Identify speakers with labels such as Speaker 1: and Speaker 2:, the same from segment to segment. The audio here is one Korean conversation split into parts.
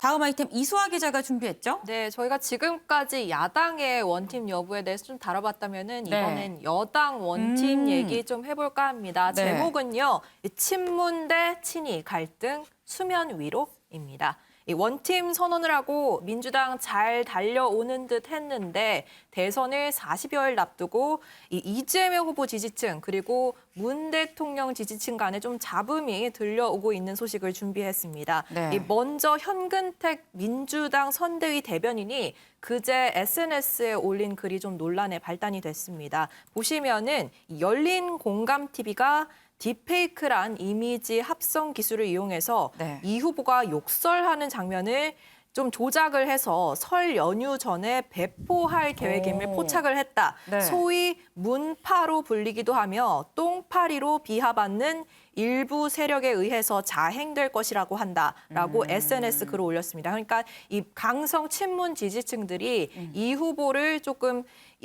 Speaker 1: 다음 아이템 이수아 기자가 준비했죠?
Speaker 2: 네, 저희가 지금까지 야당의 원팀 여부에 대해서 좀 다뤄봤다면은 이번엔 여당 원팀 얘기 좀 해볼까 합니다.
Speaker 1: 네.
Speaker 2: 제목은요, 친문 대 친이 갈등 수면 위로입니다. 이 원팀 선언을 하고 민주당 잘 달려오는 듯 했는데 대선을 40여일 앞두고 이재명 후보 지지층 그리고 문 대통령 지지층 간에 좀 잡음이 들려오고 있는 소식을 준비했습니다.
Speaker 1: 네.
Speaker 2: 먼저 현근택 민주당 선대위 대변인이 그제 SNS에 올린 글이 좀 논란의 발단이 됐습니다. 보시면은 열린 공감 TV가 딥페이크란 이미지 합성 기술을 이용해서
Speaker 1: 네.
Speaker 2: 이 후보가 욕설하는 장면을 좀 조작을 해서 설 연휴 전에 배포할 계획임을
Speaker 1: 오.
Speaker 2: 포착을 했다.
Speaker 1: 네.
Speaker 2: 소위 문파로 불리기도 하며 똥파리로 비하받는 일부 세력에 의해서 자행될 것이라고 한다라고 SNS 글을 올렸습니다. 그러니까 이 강성 친문 지지층들이 이 후보를 조금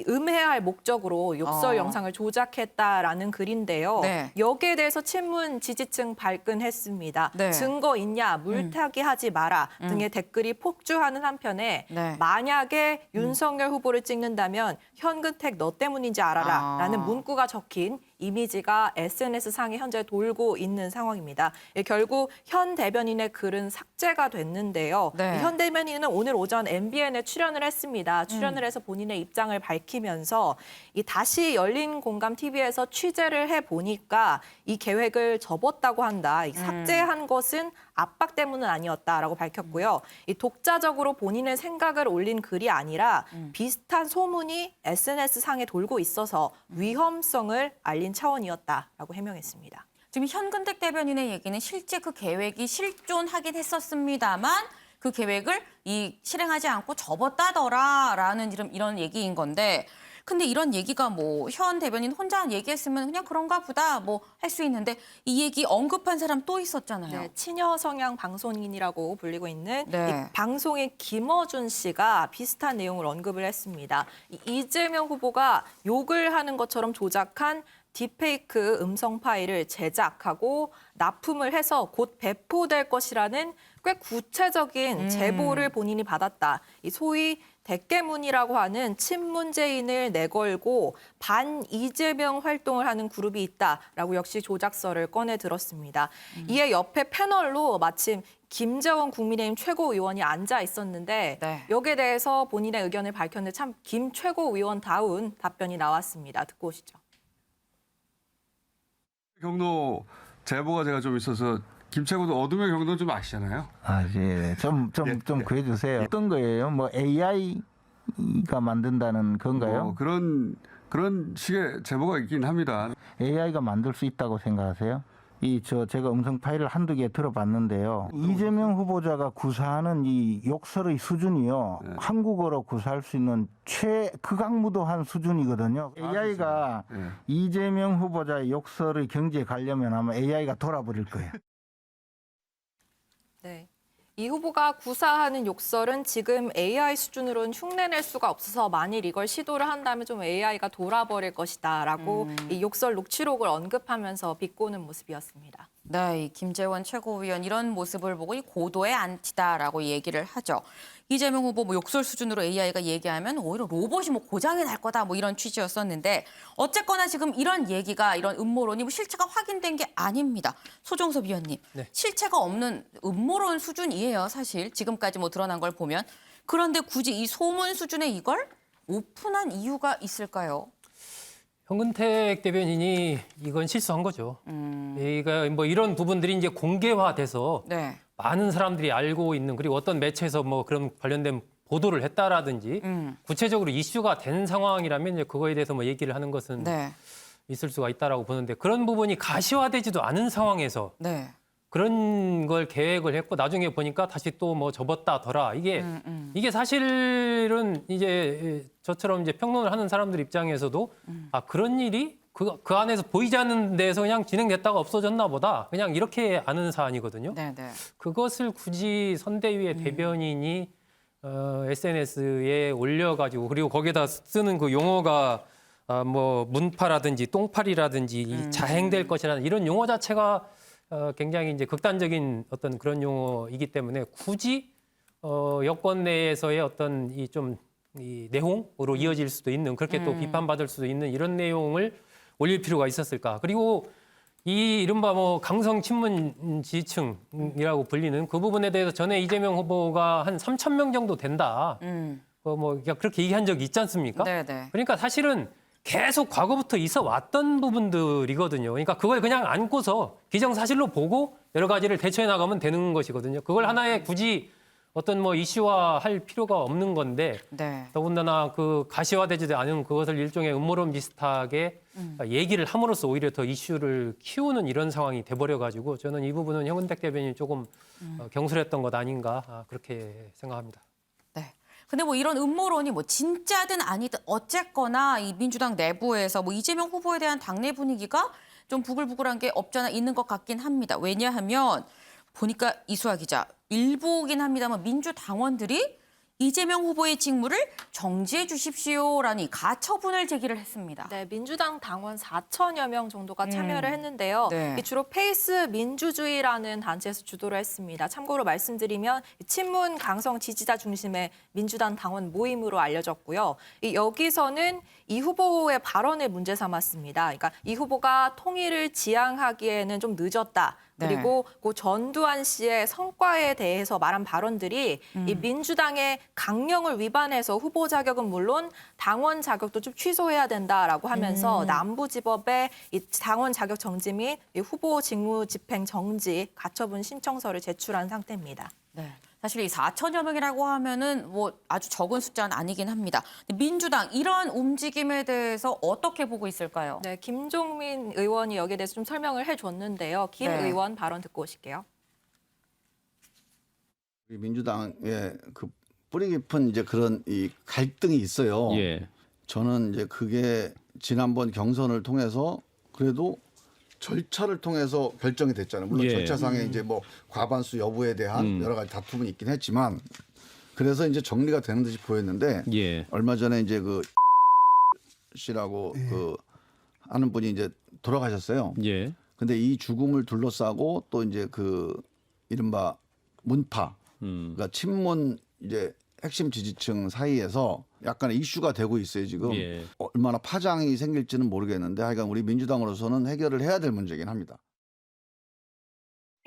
Speaker 2: 음해할 목적으로 욕설 영상을 조작했다라는 글인데요.
Speaker 1: 네.
Speaker 2: 여기에 대해서 친문 지지층 발끈했습니다.
Speaker 1: 네.
Speaker 2: 증거 있냐, 물타기 하지 마라 등의 댓글이 폭주하는 한편에
Speaker 1: 네.
Speaker 2: 만약에 윤석열 후보를 찍는다면 현근택 너 때문인지 알아라 라는 문구가 적힌 이미지가 SNS상에 현재 돌고 있는 상황입니다. 결국 현 대변인의 글은 삭제가 됐는데요.
Speaker 1: 네.
Speaker 2: 현 대변인은 오늘 오전 MBN에 출연을 했습니다. 출연을 해서 본인의 입장을 밝히면서 이 다시 열린 공감 TV에서 취재를 해보니까 이 계획을 접었다고 한다. 이 삭제한 것은 압박 때문은 아니었다라고 밝혔고요. 이 독자적으로 본인의 생각을 올린 글이 아니라 비슷한 소문이 SNS상에 돌고 있어서 위험성을 알린 차원이었다라고 해명했습니다.
Speaker 1: 지금 현근택 대변인의 얘기는 실제 그 계획이 실존하긴 했었습니다만 그 계획을 실행하지 않고 접었다더라라는 이런 얘기인 건데 근데 이런 얘기가 뭐 현 대변인 혼자 얘기했으면 그냥 그런가 보다 뭐 할 수 있는데 이 얘기 언급한 사람 또 있었잖아요.
Speaker 2: 네, 친여 성향 방송인이라고 불리고 있는
Speaker 1: 네.
Speaker 2: 이 방송인 김어준 씨가 비슷한 내용을 언급을 했습니다. 이재명 후보가 욕을 하는 것처럼 조작한 딥페이크 음성 파일을 제작하고 납품을 해서 곧 배포될 것이라는 꽤 구체적인 제보를 본인이 받았다. 이 소위 대깨문이라고 하는 친문재인을 내걸고 반 이재명 활동을 하는 그룹이 있다라고 역시 조작서를 꺼내 들었습니다. 이에 옆에 패널로 마침 김재원 국민의힘 최고위원이 앉아 있었는데
Speaker 1: 네.
Speaker 2: 여기에 대해서 본인의 의견을 밝혔는데 참 김 최고위원다운 답변이 나왔습니다. 듣고 오시죠.
Speaker 3: 경로 제보가 제가 좀 있어서 김채구도 어둠의 경로 좀 아시잖아요.
Speaker 4: 아, 예. 좀 구해주세요. 어떤 거예요? 뭐 AI가 만든다는 건가요?
Speaker 3: 그런 식의 제보가 있긴 합니다.
Speaker 4: AI가 만들 수 있다고 생각하세요? 제가 음성 파일을 한두 개 들어봤는데요. 이재명 후보자가 구사하는 이 욕설의 수준이요.
Speaker 3: 네.
Speaker 4: 한국어로 구사할 수 있는 최극악무도한 수준이거든요. AI가
Speaker 3: 네.
Speaker 4: 이재명 후보자의 욕설의 경지에 가려면 아마 AI가 돌아버릴 거예요.
Speaker 2: 네. 이 후보가 구사하는 욕설은 지금 AI 수준으로는 흉내낼 수가 없어서 만일 이걸 시도를 한다면 좀 AI가 돌아버릴 것이다라고 이 욕설 녹취록을 언급하면서 비꼬는 모습이었습니다.
Speaker 1: 네, 이 김재원 최고위원 이런 모습을 보고 이 고도의 안티다라고 얘기를 하죠. 이재명 후보 뭐 욕설 수준으로 AI가 얘기하면 오히려 로봇이 뭐 고장이 날 거다 뭐 이런 취지였었는데 어쨌거나 지금 이런 얘기가 이런 음모론이 뭐 실체가 확인된 게 아닙니다. 소정섭 위원님,
Speaker 5: 네.
Speaker 1: 실체가 없는 음모론 수준이에요. 사실 지금까지 뭐 드러난 걸 보면 그런데 굳이 이 소문 수준의 이걸 오픈한 이유가 있을까요?
Speaker 5: 현근택 대변인이 이건 실수한 거죠. 얘가 뭐 이런 부분들이 이제 공개화돼서
Speaker 1: 네.
Speaker 5: 많은 사람들이 알고 있는 그리고 어떤 매체에서 뭐 그런 관련된 보도를 했다라든지 구체적으로 이슈가 된 상황이라면 이제 그거에 대해서 뭐 얘기를 하는 것은
Speaker 1: 네.
Speaker 5: 있을 수가 있다라고 보는데 그런 부분이 가시화되지도 않은 상황에서
Speaker 1: 네.
Speaker 5: 그런 걸 계획을 했고 나중에 보니까 다시 또 뭐 접었다더라. 이게 사실은 이제 저처럼 이제 평론을 하는 사람들 입장에서도 아 그런 일이 그 안에서 보이지 않는 데서 그냥 진행됐다가 없어졌나 보다. 그냥 이렇게 아는 사안이거든요.
Speaker 1: 네, 네.
Speaker 5: 그것을 굳이 선대위의 대변인이 SNS에 올려가지고 그리고 거기에다 쓰는 그 용어가 뭐 문파라든지 똥파리라든지 이 자행될 것이라는 이런 용어 자체가 굉장히 이제 극단적인 어떤 그런 용어이기 때문에 굳이 여권 내에서의 어떤 이 내용으로 이어질 수도 있는 그렇게 또 비판받을 수도 있는 이런 내용을 올릴 필요가 있었을까? 그리고 이 이른바 뭐 강성 친문 지지층이라고 불리는 그 부분에 대해서 전에 이재명 후보가 한 3,000명 정도 된다. 뭐 그렇게 얘기한 적이 있지 않습니까?
Speaker 1: 네네.
Speaker 5: 그러니까 사실은 계속 과거부터 있어 왔던 부분들이거든요. 그러니까 그걸 그냥 안고서 기정사실로 보고 여러 가지를 대처해 나가면 되는 것이거든요. 그걸 하나의 굳이 어떤 뭐 이슈화할 필요가 없는 건데
Speaker 1: 네.
Speaker 5: 더군다나 그 가시화되지도 않은 그것을 일종의 음모론 비슷하게 얘기를 함으로써 오히려 더 이슈를 키우는 이런 상황이 돼버려가지고 저는 이 부분은 형은택 대변인이 조금 경솔했던 것 아닌가 그렇게 생각합니다.
Speaker 1: 네. 근데 뭐 이런 음모론이 뭐 진짜든 아니든 어쨌거나 이 민주당 내부에서 뭐 이재명 후보에 대한 당내 분위기가 좀 부글부글한 게 없잖아 있는 것 같긴 합니다. 왜냐하면 보니까 이수아 기자, 일부긴 합니다만 민주당원들이 이재명 후보의 직무를 정지해 주십시오라는 가처분을 제기를 했습니다.
Speaker 2: 네, 민주당 당원 4천여 명 정도가 참여를 했는데요.
Speaker 1: 네.
Speaker 2: 이 주로 페이스 민주주의라는 단체에서 주도를 했습니다. 참고로 말씀드리면 친문 강성 지지자 중심의 민주당 당원 모임으로 알려졌고요. 여기서는 이 후보의 발언을 문제 삼았습니다. 그러니까 이 후보가 통일을 지향하기에는 좀 늦었다. 그리고 그 전두환 씨의 성과에 대해서 말한 발언들이 이 민주당의 강령을 위반해서 후보 자격은 물론 당원 자격도 좀 취소해야 된다라고 하면서 남부지법에 이 당원 자격 정지 및 이 후보 직무 집행 정지 가처분 신청서를 제출한 상태입니다.
Speaker 1: 네. 사실 이 4천여 명이라고 하면은 뭐 아주 적은 숫자는 아니긴 합니다. 민주당 이런 움직임에 대해서 어떻게 보고 있을까요?
Speaker 2: 네, 김종민 의원이 여기에 대해서 좀 설명을 해줬는데요. 김
Speaker 1: 네.
Speaker 2: 의원 발언 듣고 오실게요.
Speaker 6: 우리 민주당의 그 뿌리 깊은 이제 그런 이 갈등이 있어요.
Speaker 7: 예.
Speaker 6: 저는 이제 그게 지난번 경선을 통해서 그래도 절차를 통해서 결정이 됐잖아요. 물론
Speaker 7: 예.
Speaker 6: 절차상에 이제 뭐 과반수 여부에 대한 여러 가지 다툼은 있긴 했지만 그래서 이제 정리가 되는 듯이 보였는데
Speaker 7: 예.
Speaker 6: 얼마 전에 이제 그 씨라고 그 하는 분이 이제 돌아가셨어요.
Speaker 7: 예.
Speaker 6: 근데 이 죽음을 둘러싸고 또 이제 그 이른바 문파, 그러니까 친문 이제 핵심 지지층 사이에서 약간의 이슈가 되고 있어요 지금.
Speaker 7: 예.
Speaker 6: 얼마나 파장이 생길지는 모르겠는데 하여간 우리 민주당으로서는 해결을 해야 될 문제긴 합니다.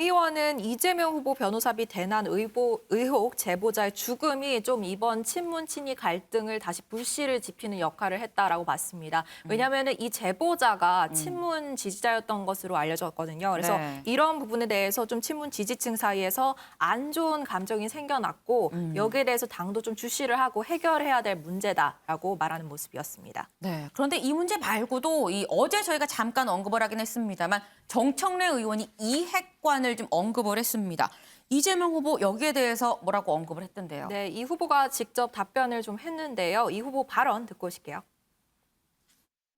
Speaker 2: 의원은 이재명 후보 변호사비 대난 의혹 제보자의 죽음이 좀 이번 친문 친이 갈등을 다시 불씨를 지피는 역할을 했다라고 봤습니다. 왜냐하면 이 제보자가 친문 지지자였던 것으로 알려졌거든요. 그래서
Speaker 1: 네.
Speaker 2: 이런 부분에 대해서 좀 친문 지지층 사이에서 안 좋은 감정이 생겨났고 여기에 대해서 당도 좀 주시를 하고 해결해야 될 문제다라고 말하는 모습이었습니다.
Speaker 1: 네. 그런데 이 문제 말고도 이 어제 저희가 잠깐 언급을 하긴 했습니다만 정청래 의원이 이핵관을 좀 언급을 했습니다. 이재명 후보 여기에 대해서 뭐라고 언급을 했던데요?
Speaker 2: 네, 이 후보가 직접 답변을 좀 했는데요. 이 후보 발언 듣고 오실게요.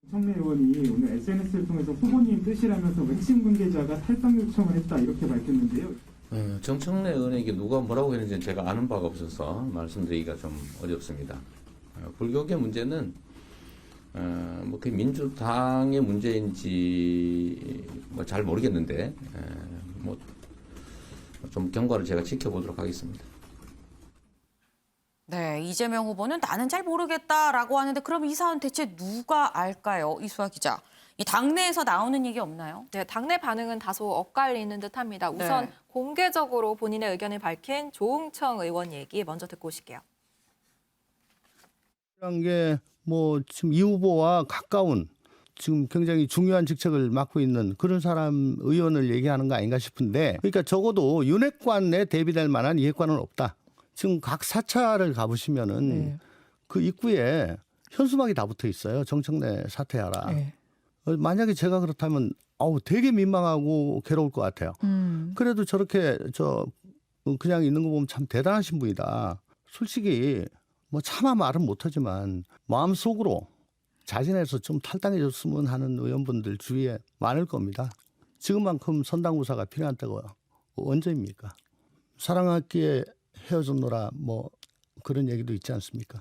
Speaker 8: 정청래 의원이 오늘 SNS를 통해서 후보님 뜻이라면서 핵심 관계자가 탈당 요청을 했다 이렇게 밝혔는데요.
Speaker 9: 정청래 의원에게 누가 뭐라고 했는지는 제가 아는 바가 없어서 말씀드리기가 좀 어렵습니다. 불교계 문제는 뭐 그 민주당의 문제인지 뭐 잘 모르겠는데 뭐 좀 경과를 제가 지켜보도록 하겠습니다.
Speaker 1: 네, 이재명 후보는 나는 잘 모르겠다라고 하는데 그럼 이 사안 대체 누가 알까요? 이수아 기자. 이 당내에서 나오는 얘기 없나요?
Speaker 2: 네, 당내 반응은 다소 엇갈리는 듯합니다. 우선
Speaker 1: 네.
Speaker 2: 공개적으로 본인의 의견을 밝힌 조응청 의원 얘기 먼저 듣고 오실게요.
Speaker 10: 이런 게 뭐 지금 이 후보와 가까운 지금 굉장히 중요한 직책을 맡고 있는 그런 사람 의원을 얘기하는 거 아닌가 싶은데 그러니까 적어도 윤핵관에 대비될 만한 이핵관은 없다. 지금 각 사찰을 가보시면은 그 입구에 현수막이 다 붙어 있어요. 정청래 사퇴하라. 만약에 제가 그렇다면 되게 민망하고 괴로울 것 같아요. 그래도 저렇게 그냥 있는 거 보면 참 대단하신 분이다. 솔직히 뭐 차마 말은 못하지만 마음속으로 자진해서 좀 탈당해줬으면 하는 의원분들 주위에 많을 겁니다. 지금만큼 선당구사가 필요한 때가 언제입니까? 사랑하기에 헤어졌노라 뭐 그런 얘기도 있지 않습니까?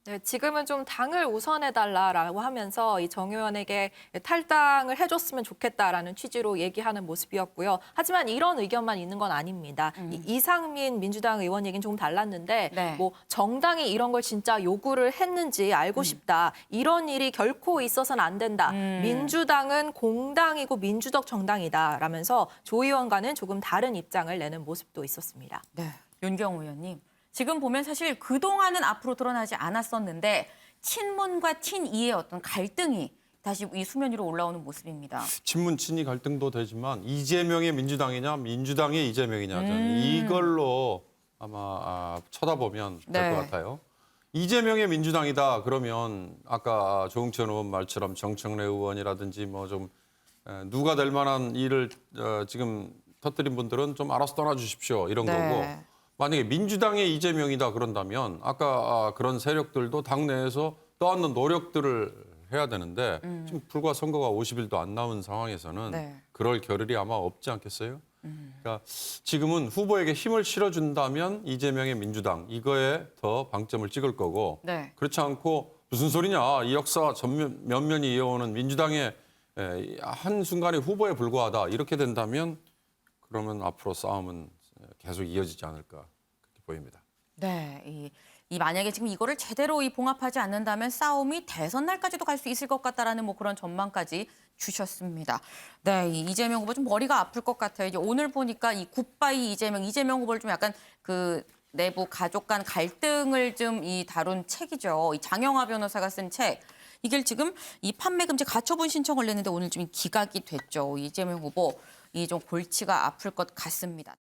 Speaker 2: 네, 지금은 좀 당을 우선해달라라고 하면서 이 정 의원에게 탈당을 해줬으면 좋겠다라는 취지로 얘기하는 모습이었고요. 하지만 이런 의견만 있는 건 아닙니다. 이상민 민주당 의원 얘기는 조금 달랐는데
Speaker 1: 네.
Speaker 2: 뭐 정당이 이런 걸 진짜 요구를 했는지 알고 싶다. 이런 일이 결코 있어서는 안 된다. 민주당은 공당이고 민주적 정당이다라면서 조 의원과는 조금 다른 입장을 내는 모습도 있었습니다.
Speaker 1: 네, 윤경호 의원님. 지금 보면 사실 그동안은 앞으로 드러나지 않았었는데 친문과 친이의 어떤 갈등이 다시 이 수면 위로 올라오는 모습입니다.
Speaker 7: 친문 친이 갈등도 되지만 이재명의 민주당이냐 민주당의 이재명이냐 저는 이걸로 아마 쳐다보면 될 것
Speaker 1: 네.
Speaker 7: 같아요. 이재명의 민주당이다 그러면 아까 조응천 의원 말처럼 정청래 의원이라든지 뭐 좀 누가 될 만한 일을 지금 터뜨린 분들은 좀 알아서 떠나주십시오 이런
Speaker 1: 네.
Speaker 7: 거고 만약에 민주당의 이재명이다 그런다면 아까 그런 세력들도 당내에서 떠안는 노력들을 해야 되는데 지금 불과 선거가 50일도 안 남은 상황에서는
Speaker 1: 네.
Speaker 7: 그럴 겨를이 아마 없지 않겠어요? 그러니까 지금은 후보에게 힘을 실어준다면 이재명의 민주당 이거에 더 방점을 찍을 거고
Speaker 1: 네.
Speaker 7: 그렇지 않고 무슨 소리냐 이 역사 면면이 이어오는 민주당의 한순간의 후보에 불과하다 이렇게 된다면 그러면 앞으로 싸움은 계속 이어지지 않을까 그렇게 보입니다.
Speaker 1: 네, 이 만약에 지금 이거를 제대로 봉합하지 않는다면 싸움이 대선 날까지도 갈 수 있을 것 같다라는 뭐 그런 전망까지 주셨습니다. 네, 이 이재명 후보 좀 머리가 아플 것 같아요. 이제 오늘 보니까 이 굿바이 이재명 후보를 좀 약간 그 내부 가족 간 갈등을 좀 다룬 책이죠. 이 장영하 변호사가 쓴 책. 이게 지금 이 판매 금지 가처분 신청을 냈는데 오늘 좀 기각이 됐죠. 이재명 후보 이 좀 골치가 아플 것 같습니다.